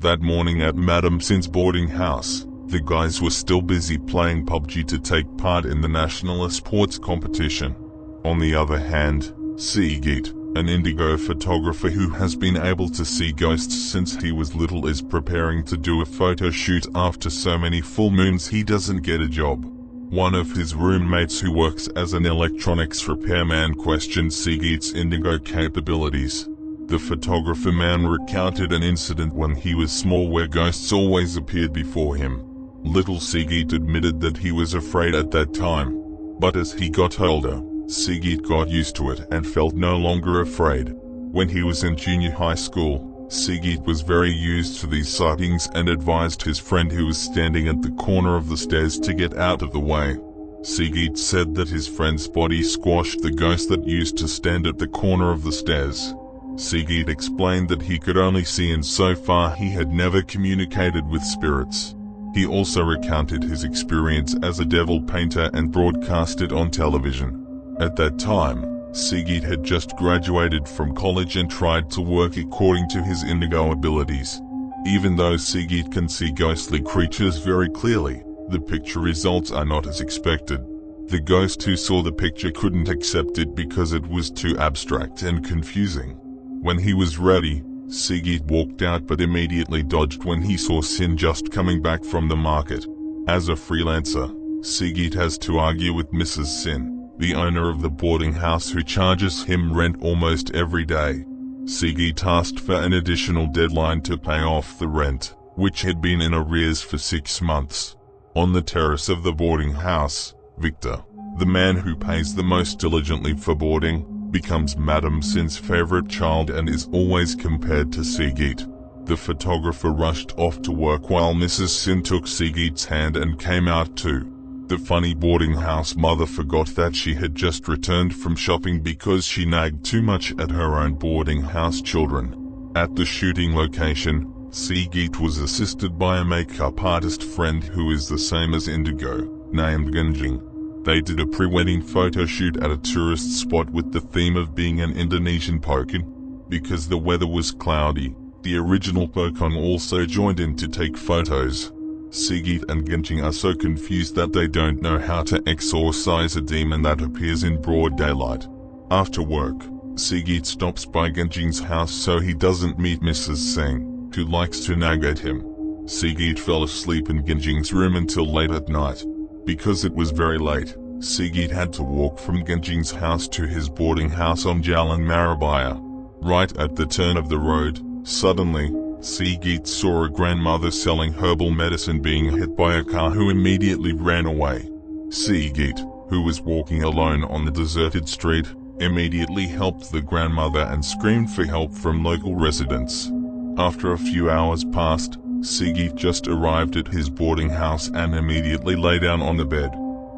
That morning at Madam Sin's boarding house, the guys were still busy playing PUBG to take part in the national sports competition. On the other hand, Sigit, an indigo photographer who has been able to see ghosts since he was little, is preparing to do a photo shoot after so many full moons he doesn't get a job. One of his roommates who works as an electronics repairman questioned Sigit's indigo capabilities. The photographer man recounted an incident when he was small where ghosts always appeared before him. Little Sigit admitted that he was afraid at that time. But as he got older, Sigit got used to it and felt no longer afraid. When he was in junior high school, Sigit was very used to these sightings and advised his friend who was standing at the corner of the stairs to get out of the way. Sigit said that his friend's body squashed the ghost that used to stand at the corner of the stairs. Sigit explained that he could only see, and so far he had never communicated with spirits. He also recounted his experience as a devil painter and broadcast it on television. At that time, Sigit had just graduated from college and tried to work according to his indigo abilities. Even though Sigit can see ghostly creatures very clearly, the picture results are not as expected. The ghost who saw the picture couldn't accept it because it was too abstract and confusing. When he was ready, Sigit walked out but immediately dodged when he saw Sin just coming back from the market. As a freelancer, Sigit has to argue with Mrs. Sin, the owner of the boarding house, who charges him rent almost every day. Sigit asked for an additional deadline to pay off the rent, which had been in arrears for 6 months. On the terrace of the boarding house, Victor, the man who pays the most diligently for boarding, becomes Madam Sin's favorite child and is always compared to Sigit. The photographer rushed off to work while Mrs. Sin took Sigit's hand and came out too. The funny boarding house mother forgot that she had just returned from shopping because she nagged too much at her own boarding house children. At the shooting location, Sigit was assisted by a makeup artist friend who is the same as Indigo, named Gunjing. They did a pre-wedding photo shoot at a tourist spot with the theme of being an Indonesian Pokon. Because the weather was cloudy, the original Pokon also joined in to take photos. Sigit and Gunjing are so confused that they don't know how to exorcise a demon that appears in broad daylight. After work, Sigit stops by Gunjing's house so he doesn't meet Mrs. Singh, who likes to nag at him. Sigit fell asleep in Gunjing's room until late at night. Because it was very late, Sigit had to walk from Gunjing's house to his boarding house on Jalan Marabaya. Right at the turn of the road, suddenly, Sigit saw a grandmother selling herbal medicine being hit by a car, who immediately ran away. Sigit, who was walking alone on the deserted street, immediately helped the grandmother and screamed for help from local residents. After a few hours passed, Sigit just arrived at his boarding house and immediately lay down on the bed.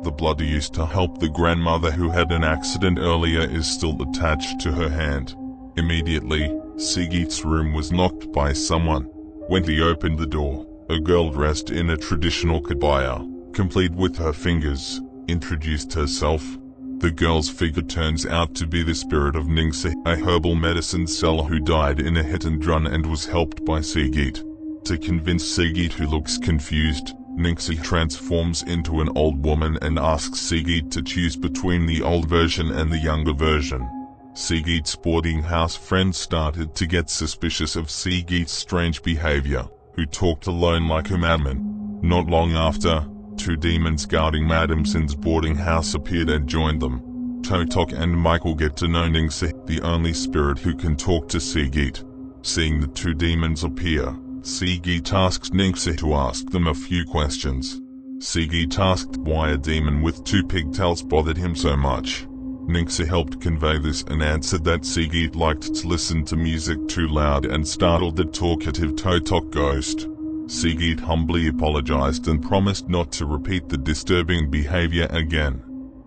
The blood used to help the grandmother who had an accident earlier is still attached to her hand. Immediately, Sigit's room was knocked by someone. When he opened the door, a girl dressed in a traditional kebaya, complete with her fingers, introduced herself. The girl's figure turns out to be the spirit of Ningsih, a herbal medicine seller who died in a hit and run and was helped by Sigit. To convince Sigit, who looks confused, Ningsih transforms into an old woman and asks Sigit to choose between the old version and the younger version. Sigit's boarding house friend started to get suspicious of Sigit's strange behavior, who talked alone like a madman. Not long after, 2 demons guarding Madam Sin's boarding house appeared and joined them. Totok and Michael get to know Ningsih, the only spirit who can talk to Sigit. Seeing the 2 demons appear, Sigit asks Ningsih to ask them a few questions. Sigit asked why a demon with 2 pigtails bothered him so much. Ningsih helped convey this and answered that Sigit liked to listen to music too loud and startled the talkative Totok ghost. Sigit humbly apologized and promised not to repeat the disturbing behavior again.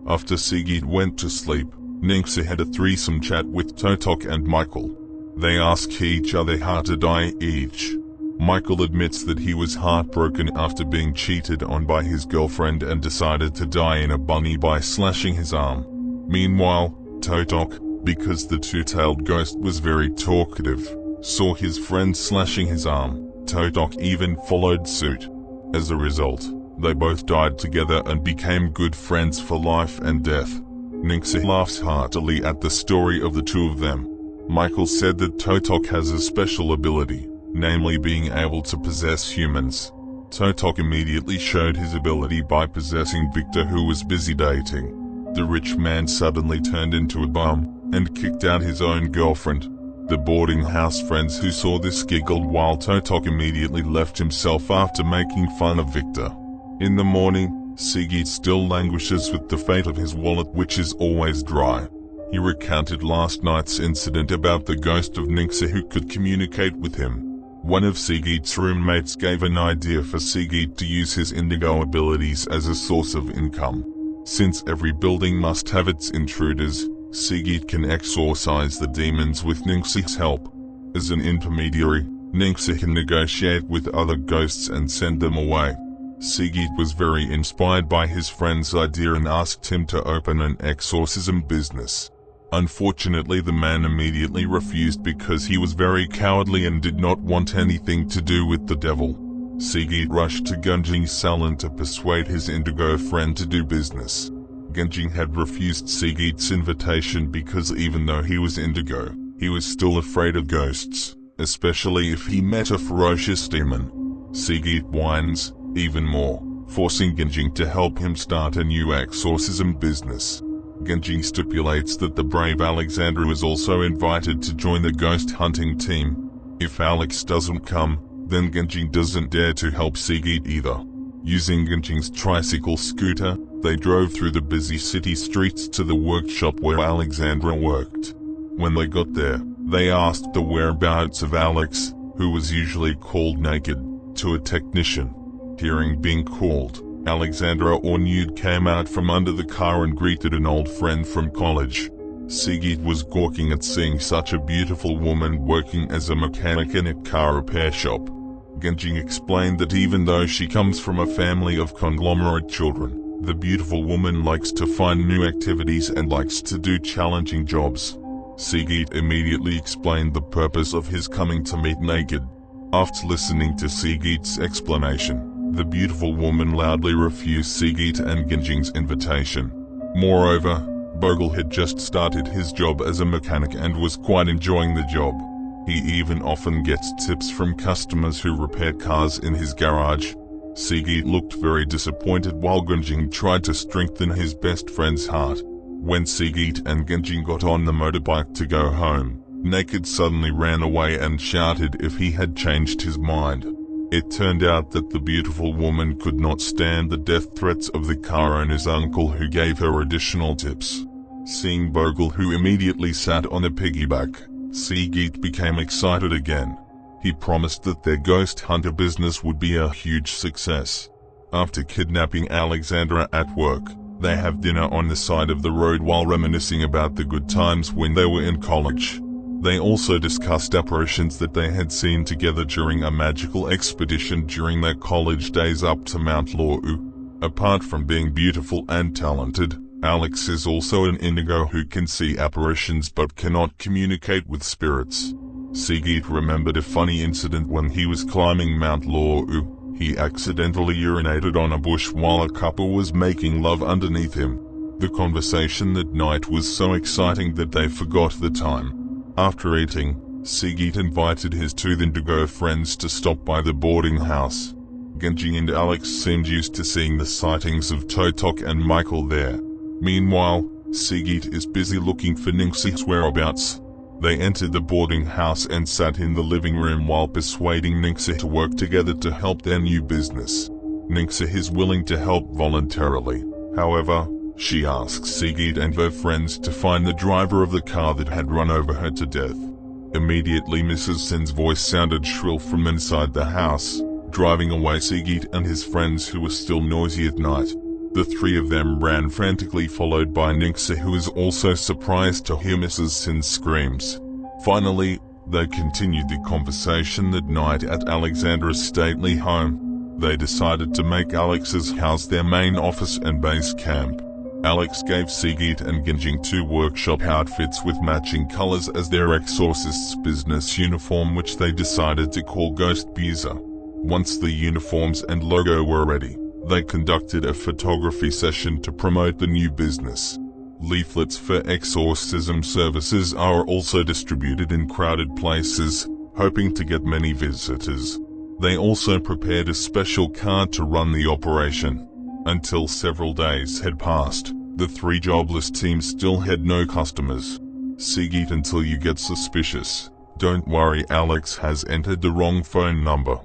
After Sigit went to sleep, Ningsih had a threesome chat with Totok and Michael. They ask each other how to die each. Michael admits that he was heartbroken after being cheated on by his girlfriend and decided to die in a bunny by slashing his arm. Meanwhile, Totok, because the 2-tailed ghost was very talkative, saw his friend slashing his arm, Totok even followed suit. As a result, they both died together and became good friends for life and death. Ningxi laughs heartily at the story of the two of them. Michael said that Totok has a special ability, namely being able to possess humans. Totok immediately showed his ability by possessing Victor, who was busy dating. The rich man suddenly turned into a bum and kicked out his own girlfriend. The boarding house friends who saw this giggled while Totok immediately left himself after making fun of Victor. In the morning, Sigit still languishes with the fate of his wallet, which is always dry. He recounted last night's incident about the ghost of Ningxi who could communicate with him. One of Sigit's roommates gave an idea for Sigit to use his indigo abilities as a source of income. Since every building must have its intruders, Sigit can exorcise the demons with Ningxi's help. As an intermediary, Ningxi can negotiate with other ghosts and send them away. Sigit was very inspired by his friend's idea and asked him to open an exorcism business. Unfortunately, the man immediately refused because he was very cowardly and did not want anything to do with the devil. Sigit rushed to Gunjing's salon to persuade his indigo friend to do business. Gunjing had refused Sigit's invitation because even though he was indigo, he was still afraid of ghosts, especially if he met a ferocious demon. Sigit whines even more, forcing Gunjing to help him start a new exorcism business. Gunjing stipulates that the brave Alexandra is also invited to join the ghost hunting team. If Alex doesn't come, then Gunjing doesn't dare to help Sigit either. Using Gunjing's tricycle scooter, they drove through the busy city streets to the workshop where Alexandra worked. When they got there, they asked the whereabouts of Alex, who was usually called Naked, to a technician. Hearing being called, Alexandra or Nude came out from under the car and greeted an old friend from college. Sigit was gawking at seeing such a beautiful woman working as a mechanic in a car repair shop. Gunjing explained that even though she comes from a family of conglomerate children, the beautiful woman likes to find new activities and likes to do challenging jobs. Sigit immediately explained the purpose of his coming to meet Naked. After listening to Sigit's explanation, the beautiful woman loudly refused Sigit and Gunjing's invitation. Moreover, Bogle had just started his job as a mechanic and was quite enjoying the job. He even often gets tips from customers who repair cars in his garage. Sigit looked very disappointed while Gunjing tried to strengthen his best friend's heart. When Sigit and Gunjing got on the motorbike to go home, Naked suddenly ran away and shouted if he had changed his mind. It turned out that the beautiful woman could not stand the death threats of the car owner's uncle, who gave her additional tips. Seeing Bogle, who immediately sat on a piggyback, Sigit became excited again. He promised that their ghost hunter business would be a huge success. After kidnapping Alexandra at work, they have dinner on the side of the road while reminiscing about the good times when they were in college. They also discussed apparitions that they had seen together during a magical expedition during their college days up to Mount Lo'u. Apart from being beautiful and talented, Alex is also an indigo who can see apparitions but cannot communicate with spirits. Sigit remembered a funny incident when he was climbing Mount Lo'u. He accidentally urinated on a bush while a couple was making love underneath him. The conversation that night was so exciting that they forgot the time. After eating, Sigit invited his two indigo friends to stop by the boarding house. Gunjing and Alex seemed used to seeing the sightings of Totok and Michael there. Meanwhile, Sigit is busy looking for Ningxi's whereabouts. They entered the boarding house and sat in the living room while persuading Ningxi to work together to help their new business. Ningxi is willing to help voluntarily. However, she asks Sigit and her friends to find the driver of the car that had run over her to death. Immediately Mrs. Sin's voice sounded shrill from inside the house, driving away Sigit and his friends, who were still noisy at night. The three of them ran frantically, followed by Ningxi, who is also surprised to hear Mrs. Sin's screams. Finally, they continued the conversation that night at Alexandra's stately home. They decided to make Alex's house their main office and base camp. Alex gave Sigit and Ginjing two workshop outfits with matching colors as their exorcist's business uniform, which they decided to call Ghostbuser. Once the uniforms and logo were ready, they conducted a photography session to promote the new business. Leaflets for exorcism services are also distributed in crowded places, hoping to get many visitors. They also prepared a special card to run the operation. Until several days had passed, the three jobless teams still had no customers. Sigit, until you get suspicious. Don't worry, Alex has entered the wrong phone number.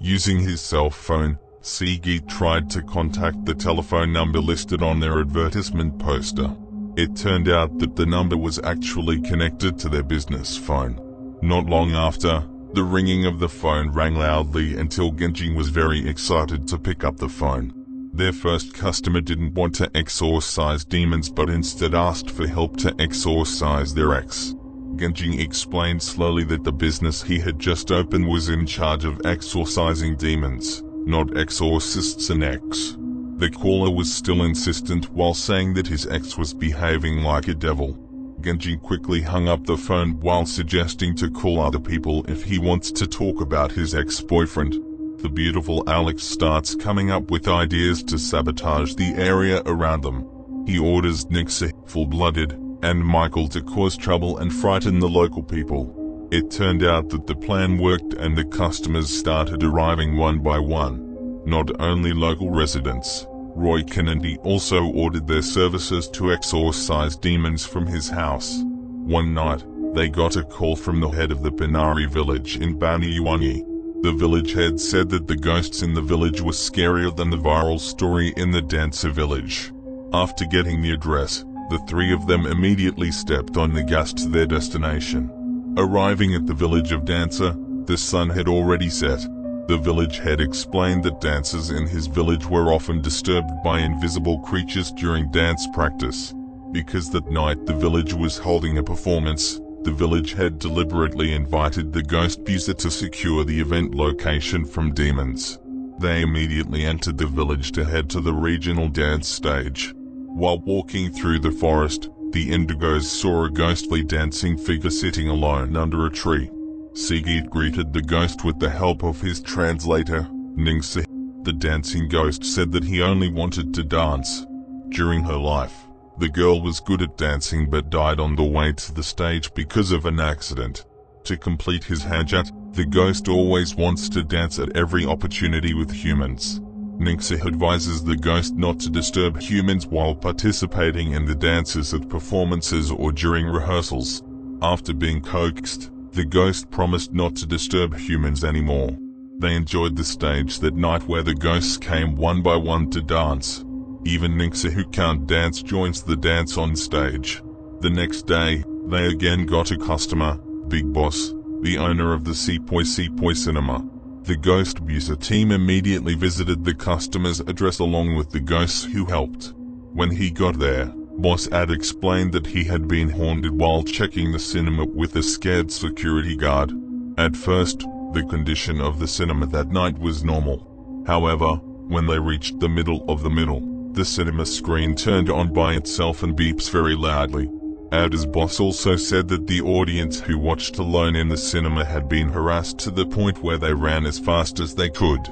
Using his cell phone, Sigit tried to contact the telephone number listed on their advertisement poster. It turned out that the number was actually connected to their business phone. Not long after, the ringing of the phone rang loudly until Ginjing was very excited to pick up the phone. Their first customer didn't want to exorcise demons but instead asked for help to exorcise their ex. Ginjing explained slowly that the business he had just opened was in charge of exorcising demons, not exorcists and ex. The caller was still insistent while saying that his ex was behaving like a devil. Ginjing quickly hung up the phone while suggesting to call other people if he wants to talk about his ex-boyfriend. The beautiful Alex starts coming up with ideas to sabotage the area around them. He orders Nixa, full-blooded, and Michael to cause trouble and frighten the local people. It turned out that the plan worked and the customers started arriving one by one. Not only local residents, Roy Kennedy also ordered their services to exorcise demons from his house. One night, they got a call from the head of the Pinari village in Banyuwangi. The village head said that the ghosts in the village were scarier than the viral story in the Dancer village. After getting the address, the three of them immediately stepped on the gas to their destination. Arriving at the village of Dancer, the sun had already set. The village head explained that dancers in his village were often disturbed by invisible creatures during dance practice. Because that night the village was holding a performance, the village head deliberately invited the Ghostbuser to secure the event location from demons. They immediately entered the village to head to the regional dance stage. While walking through the forest, the Indigos saw a ghostly dancing figure sitting alone under a tree. Sigit greeted the ghost with the help of his translator, Ningsi. The dancing ghost said that he only wanted to dance. During her life, the girl was good at dancing but died on the way to the stage because of an accident. To complete his hajat, the ghost always wants to dance at every opportunity with humans. Ningsi advises the ghost not to disturb humans while participating in the dances at performances or during rehearsals. After being coaxed, the ghost promised not to disturb humans anymore. They enjoyed the stage that night where the ghosts came one by one to dance. Even Ningsi, who can't dance, joins the dance on stage. The next day, they again got a customer, Big Boss, the owner of the Sepoy Cinema. The Ghostbuser team immediately visited the customer's address along with the ghosts who helped. When he got there, Boss Ad explained that he had been haunted while checking the cinema with a scared security guard. At first, the condition of the cinema that night was normal. However, when they reached the middle of the middle, the cinema screen turned on by itself and beeps very loudly. Ad's boss also said that the audience who watched alone in the cinema had been harassed to the point where they ran as fast as they could.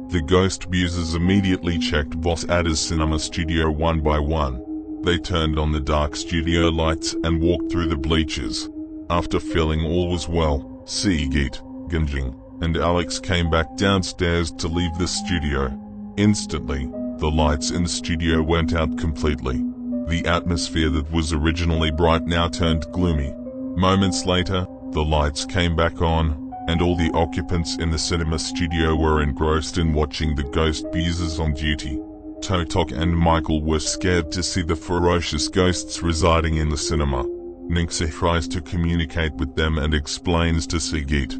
The Ghostbusers immediately checked Boss Ad's cinema studio one by one. They turned on the dark studio lights and walked through the bleachers. After feeling all was well, Sigit, Ginjing, and Alex came back downstairs to leave the studio. Instantly, the lights in the studio went out completely. The atmosphere that was originally bright now turned gloomy. Moments later, the lights came back on, and all the occupants in the cinema studio were engrossed in watching the Ghostbusers on duty. Totok and Michael were scared to see the ferocious ghosts residing in the cinema. Ningsi tries to communicate with them and explains to Sigit.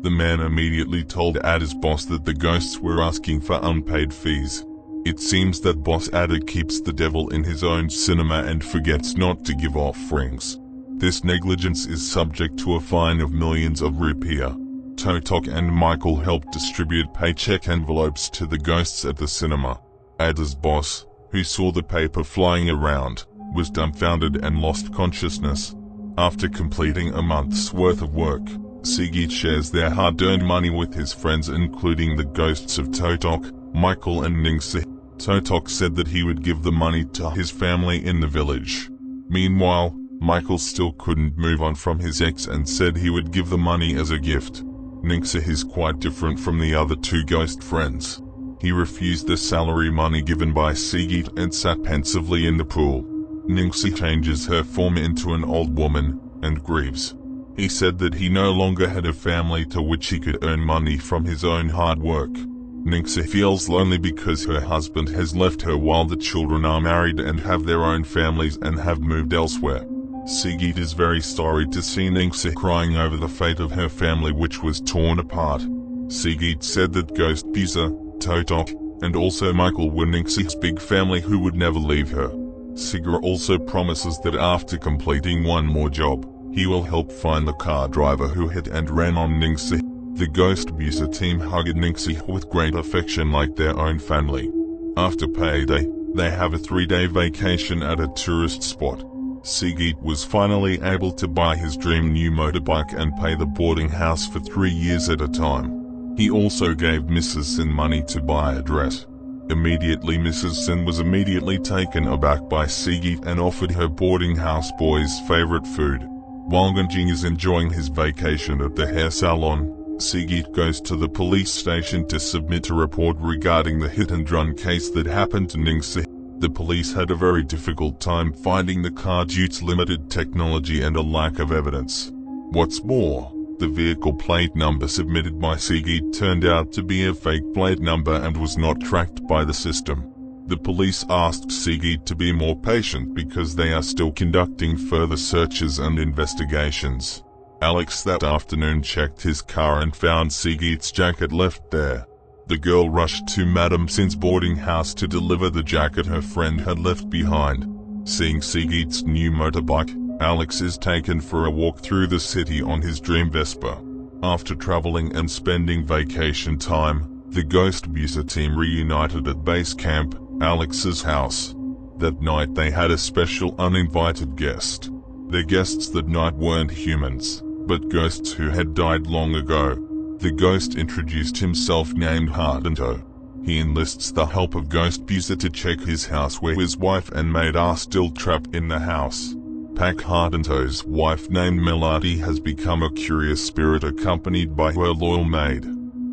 The man immediately told Ada's boss that the ghosts were asking for unpaid fees. It seems that Boss Ada keeps the devil in his own cinema and forgets not to give offerings. This negligence is subject to a fine of millions of rupiah. Totok and Michael helped distribute paycheck envelopes to the ghosts at the cinema. Ada's boss, who saw the paper flying around, was dumbfounded and lost consciousness. After completing a month's worth of work, Sigit shares their hard-earned money with his friends, including the ghosts of Totok, Michael and Ningsi. Totok said that he would give the money to his family in the village. Meanwhile, Michael still couldn't move on from his ex and said he would give the money as a gift. Ningsi is quite different from the other two ghost friends. He refused the salary money given by Sigit and sat pensively in the pool. Ningsi changes her form into an old woman, and grieves. He said that he no longer had a family to which he could earn money from his own hard work. Ningsi feels lonely because her husband has left her while the children are married and have their own families and have moved elsewhere. Sigit is very sorry to see Ningsi crying over the fate of her family, which was torn apart. Sigit said that Ghostbuser, Totok, and also Michael were Ningsi's big family who would never leave her. Sigit also promises that after completing one more job, he will help find the car driver who hit and ran on Ningsi. The Ghostbuser team hugged Ningsi with great affection like their own family. After payday, they have a 3-day vacation at a tourist spot. Sigit was finally able to buy his dream new motorbike and pay the boarding house for 3 years at a time. He also gave Mrs. Sin money to buy a dress. Immediately Mrs. Sin was immediately taken aback by Sigit and offered her boarding house boys' favorite food. While Genjing is enjoying his vacation at the hair salon, Sigit goes to the police station to submit a report regarding the hit-and-run case that happened to Ningsi. The police had a very difficult time finding the car due to limited technology and a lack of evidence. What's more, the vehicle plate number submitted by Sigit turned out to be a fake plate number and was not tracked by the system. The police asked Sigit to be more patient because they are still conducting further searches and investigations. Alex that afternoon checked his car and found Sigit's jacket left there. The girl rushed to Madame Sin's boarding house to deliver the jacket her friend had left behind. Seeing Sigit's new motorbike, Alex is taken for a walk through the city on his dream Vespa. After traveling and spending vacation time, the Ghostbuser team reunited at base camp, Alex's house. That night they had a special uninvited guest. The guests that night weren't humans, but ghosts who had died long ago. The ghost introduced himself named Hardento. He enlists the help of Ghostbuser to check his house where his wife and maid are still trapped in the house. Pak Hardento's wife named Melody has become a curious spirit accompanied by her loyal maid.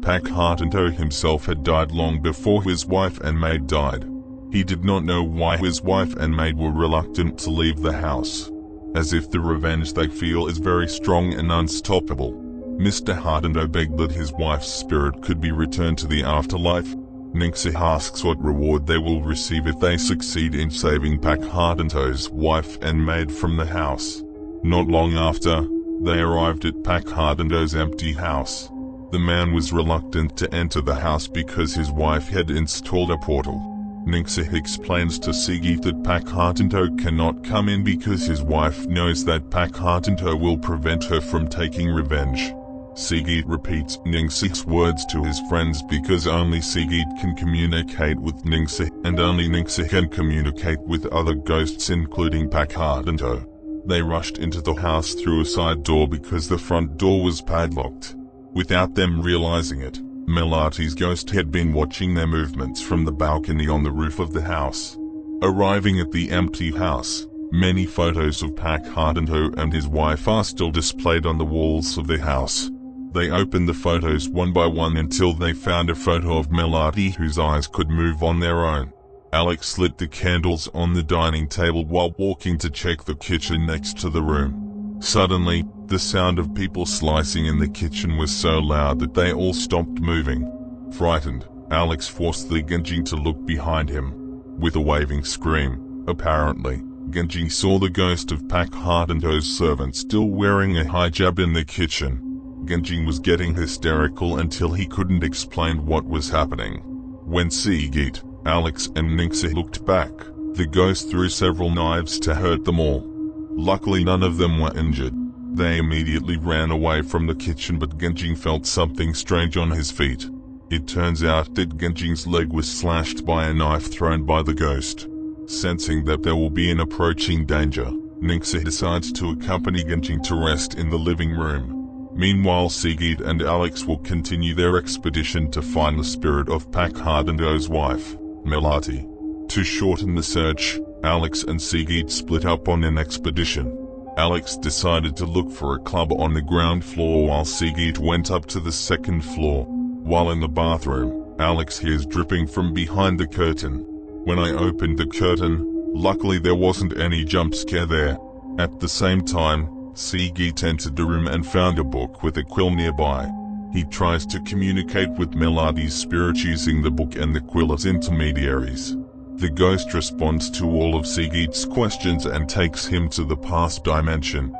Pak Hardento himself had died long before his wife and maid died. He did not know why his wife and maid were reluctant to leave the house. As if the revenge they feel is very strong and unstoppable, Mr. Hardento begged that his wife's spirit could be returned to the afterlife. Ningsi asks what reward they will receive if they succeed in saving Pak Hardento's wife and maid from the house. Not long after, they arrived at Pak Hardento's empty house. The man was reluctant to enter the house because his wife had installed a portal. Ningsi explains to Sigit that Pak Hardento cannot come in because his wife knows that Pak Hardento will prevent her from taking revenge. Sigit repeats Ningsi's words to his friends because only Sigit can communicate with Ningsi, and only Ningsi can communicate with other ghosts including Pak Hardento. They rushed into the house through a side door because the front door was padlocked. Without them realizing it, Melody's ghost had been watching their movements from the balcony on the roof of the house. Arriving at the empty house, many photos of Pak Hardento and his wife are still displayed on the walls of the house. They opened the photos one by one until they found a photo of Melody whose eyes could move on their own. Alex lit the candles on the dining table while walking to check the kitchen next to the room. Suddenly, the sound of people slicing in the kitchen was so loud that they all stopped moving. Frightened, Alex forced the Genjing to look behind him. With a waving scream, apparently, Genjing saw the ghost of Pak Hardento's servant still wearing a hijab in the kitchen. Genjing was getting hysterical until he couldn't explain what was happening. When Sigit, Alex and Ningsi looked back, the ghost threw several knives to hurt them all. Luckily none of them were injured. They immediately ran away from the kitchen, but Genjing felt something strange on his feet. It turns out that Genjing's leg was slashed by a knife thrown by the ghost. Sensing that there will be an approaching danger, Ningxia decides to accompany Genjing to rest in the living room. Meanwhile, Sigrid and Alex will continue their expedition to find the spirit of Pak Hardendo's wife, Melati. To shorten the search, Alex and Sigrid split up on an expedition. Alex decided to look for a club on the ground floor while Sigrid went up to the second floor. While in the bathroom, Alex hears dripping from behind the curtain. When I opened the curtain, luckily there wasn't any jump scare there. At the same time, Sigrid entered the room and found a book with a quill nearby. He tries to communicate with Melati's spirit using the book and the quill as intermediaries. The ghost responds to all of Sigrid's questions and takes him to the past dimension.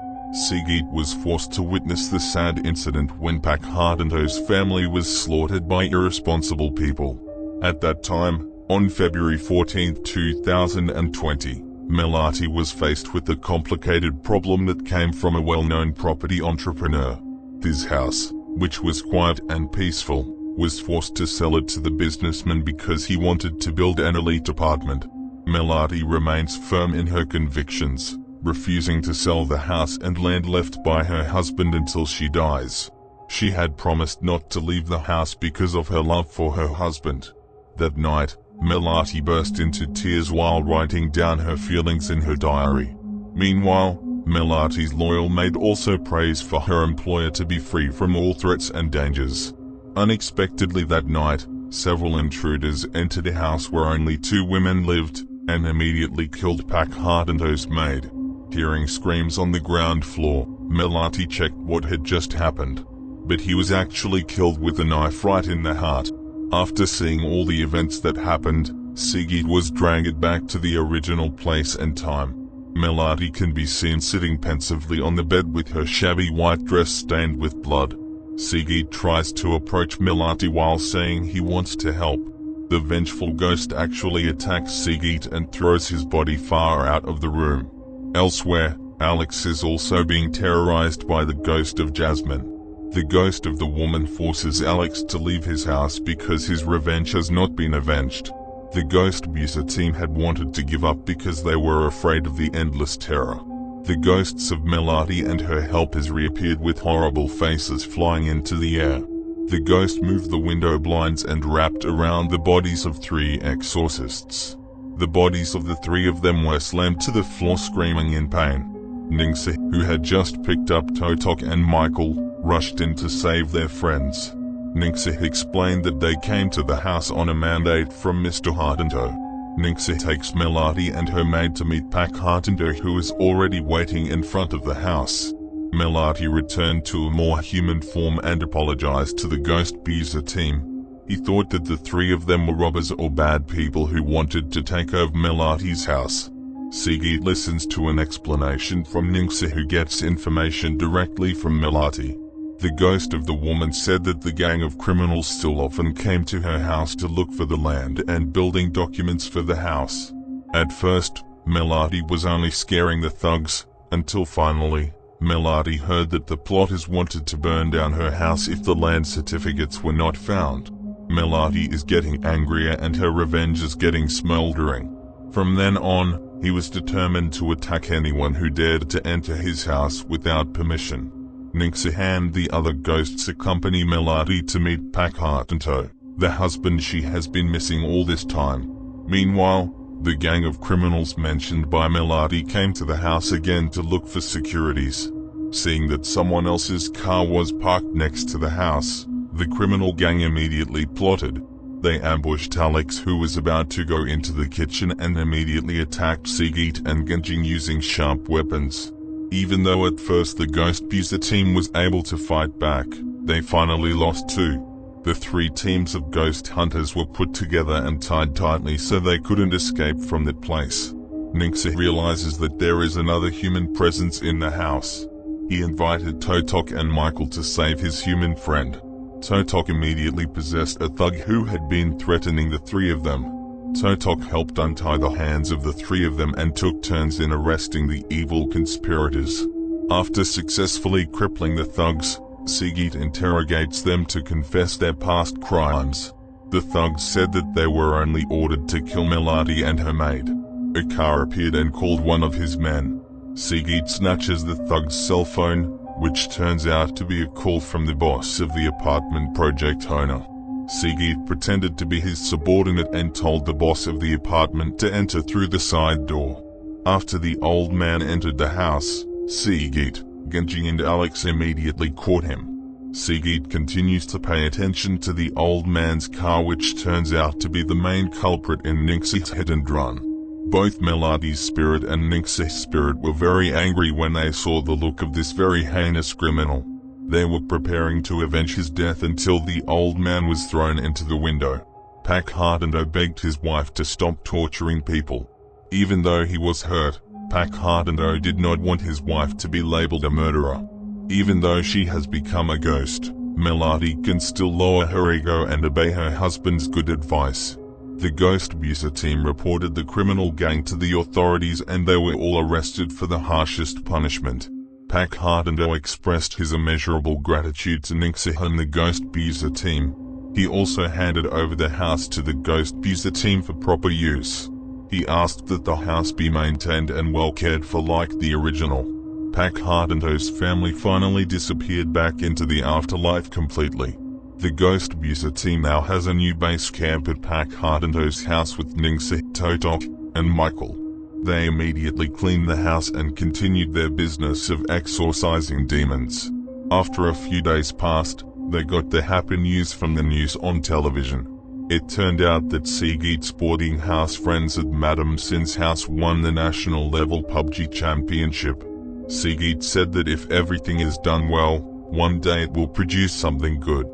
Sigrid was forced to witness the sad incident when Pak Hardendo's family was slaughtered by irresponsible people. At that time, on February 14, 2020, Melati was faced with a complicated problem that came from a well-known property entrepreneur. His house, which was quiet and peaceful, was forced to sell it to the businessman because he wanted to build an elite apartment. Melati remains firm in her convictions, refusing to sell the house and land left by her husband until she dies. She had promised not to leave the house because of her love for her husband. That night, Melati burst into tears while writing down her feelings in her diary. Meanwhile, Melati's loyal maid also prays for her employer to be free from all threats and dangers. Unexpectedly that night, several intruders entered a house where only 2 women lived, and immediately killed Pak Hardendo's maid. Hearing screams on the ground floor, Melati checked what had just happened. But he was actually killed with a knife right in the heart. After seeing all the events that happened, Sigrid was dragged back to the original place and time. Melati can be seen sitting pensively on the bed with her shabby white dress stained with blood. Sigrid tries to approach Melati while saying he wants to help. The vengeful ghost actually attacks Sigrid and throws his body far out of the room. Elsewhere, Alex is also being terrorized by the ghost of Jasmine. The ghost of the woman forces Alex to leave his house because his revenge has not been avenged. The Ghostbuser team had wanted to give up because they were afraid of the endless terror. The ghosts of Melati and her helpers reappeared with horrible faces flying into the air. The ghost moved the window blinds and wrapped around the bodies of 3 exorcists. The bodies of the 3 of them were slammed to the floor screaming in pain. Ningxia, who had just picked up Totok and Michael, rushed in to save their friends. Ningxia explained that they came to the house on a mandate from Mr. Hardendo. Ningxia takes Melati and her maid to meet Pak Hardendo, who is already waiting in front of the house. Melati returned to a more human form and apologized to the Ghostbuser team. He thought that the 3 of them were robbers or bad people who wanted to take over Melati's house. Sigrid listens to an explanation from Ningxia, who gets information directly from Melati. The ghost of the woman said that the gang of criminals still often came to her house to look for the land and building documents for the house. At first, Melati was only scaring the thugs, until finally, Melati heard that the plotters wanted to burn down her house if the land certificates were not found. Melati is getting angrier and her revenge is getting smoldering. From then on, he was determined to attack anyone who dared to enter his house without permission. Ningxia and the other ghosts accompany Melati to meet Pak Hardendo, the husband she has been missing all this time. Meanwhile, the gang of criminals mentioned by Melati came to the house again to look for securities. Seeing that someone else's car was parked next to the house, the criminal gang immediately plotted. They ambushed Alex, who was about to go into the kitchen, and immediately attacked Sigrid and Genjing using sharp weapons. Even though at first the Ghostbuser team was able to fight back, they finally lost too. The 3 teams of ghost hunters were put together and tied tightly so they couldn't escape from that place. Ningxia realizes that there is another human presence in the house. He invited Totok and Michael to save his human friend. Totok immediately possessed a thug who had been threatening the 3 of them. Totok helped untie the hands of the 3 of them and took turns in arresting the evil conspirators. After successfully crippling the thugs, Seagate interrogates them to confess their past crimes. The thugs said that they were only ordered to kill Melody and her maid. A car appeared and called one of his men. Seagate snatches the thug's cell phone, which turns out to be a call from the boss of the apartment project owner. Seagate pretended to be his subordinate and told the boss of the apartment to enter through the side door. After the old man entered the house, Seagate, Genji and Alex immediately caught him. Seagate continues to pay attention to the old man's car, which turns out to be the main culprit in Ningxi's hit and run. Both Melody's spirit and Ningxi's spirit were very angry when they saw the look of this very heinous criminal. They were preparing to avenge his death until the old man was thrown into the window. Pak Hardindo begged his wife to stop torturing people. Even though he was hurt, Pak Hardindo did not want his wife to be labeled a murderer. Even though she has become a ghost, Melody can still lower her ego and obey her husband's good advice. The Ghostbuser team reported the criminal gang to the authorities and they were all arrested for the harshest punishment. Pak Hardindo expressed his immeasurable gratitude to Ningxi and the Ghostbuser team. He also handed over the house to the Ghostbuser team for proper use. He asked that the house be maintained and well cared for like the original. Pak Hardindo's family finally disappeared back into the afterlife completely. The Ghostbuser team now has a new base camp at Pak Hardindo's house with Ningxi, Totok, and Michael. They immediately cleaned the house and continued their business of exorcising demons. After a few days passed, they got the happy news from the news on television. It turned out that Seagate's boarding house friends at Madam Sin's house won the national level PUBG championship. Seagate said that if everything is done well, one day it will produce something good.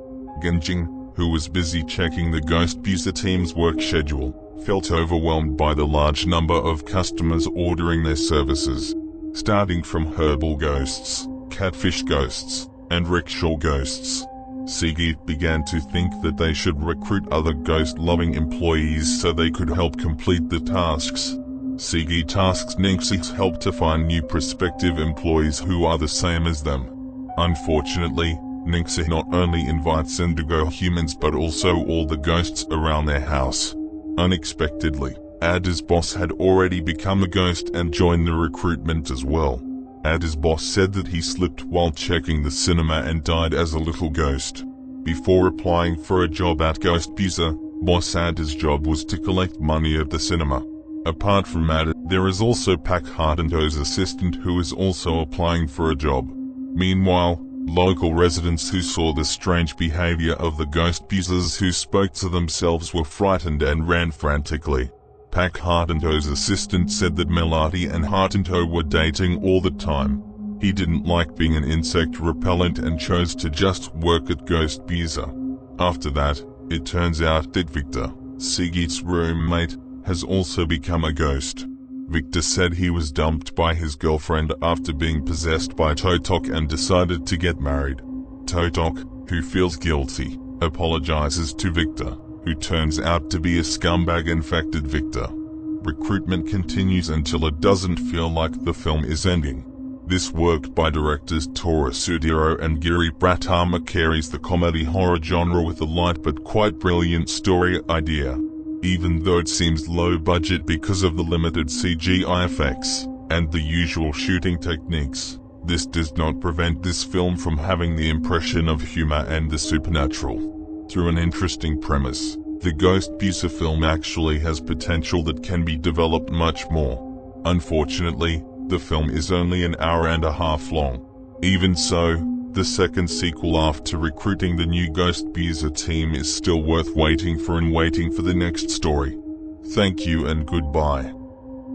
Genjing, who was busy checking the Ghostbuser team's work schedule, felt overwhelmed by the large number of customers ordering their services. Starting from herbal ghosts, catfish ghosts, and rickshaw ghosts. Seagate began to think that they should recruit other ghost-loving employees so they could help complete the tasks. Seagate tasks Ningxi's help to find new prospective employees who are the same as them. Unfortunately, Ningxi not only invites indigo humans but also all the ghosts around their house. Unexpectedly, Ada's boss had already become a ghost and joined the recruitment as well. Ada's boss said that he slipped while checking the cinema and died as a little ghost. Before applying for a job at Ghostbuser, boss Ada's job was to collect money at the cinema. Apart from Ada, there is also Pak Hardindo's assistant who is also applying for a job. Meanwhile, local residents who saw the strange behavior of the Ghostbusers who spoke to themselves were frightened and ran frantically. Pak Hardindo's assistant said that Melody and Hardindo were dating all the time. He didn't like being an insect repellent and chose to just work at Ghostbuser. After that, it turns out that Victor, Seagate's roommate, has also become a ghost. Victor said he was dumped by his girlfriend after being possessed by Totok and decided to get married. Totok, who feels guilty, apologizes to Victor, who turns out to be a scumbag infected Victor. Recruitment continues until it doesn't feel like the film is ending. This work by directors Tora Sudhiro and Giri Pratama carries the comedy horror genre with a light but quite brilliant story idea. Even though it seems low budget because of the limited CGI effects and the usual shooting techniques, this does not prevent this film from having the impression of humor and the supernatural. Through an interesting premise, the Ghostbuser film actually has potential that can be developed much more. Unfortunately, the film is only an hour and a half long. Even so, the second sequel after recruiting the new Ghostbuser team is still worth waiting for and waiting for the next story. Thank you and goodbye.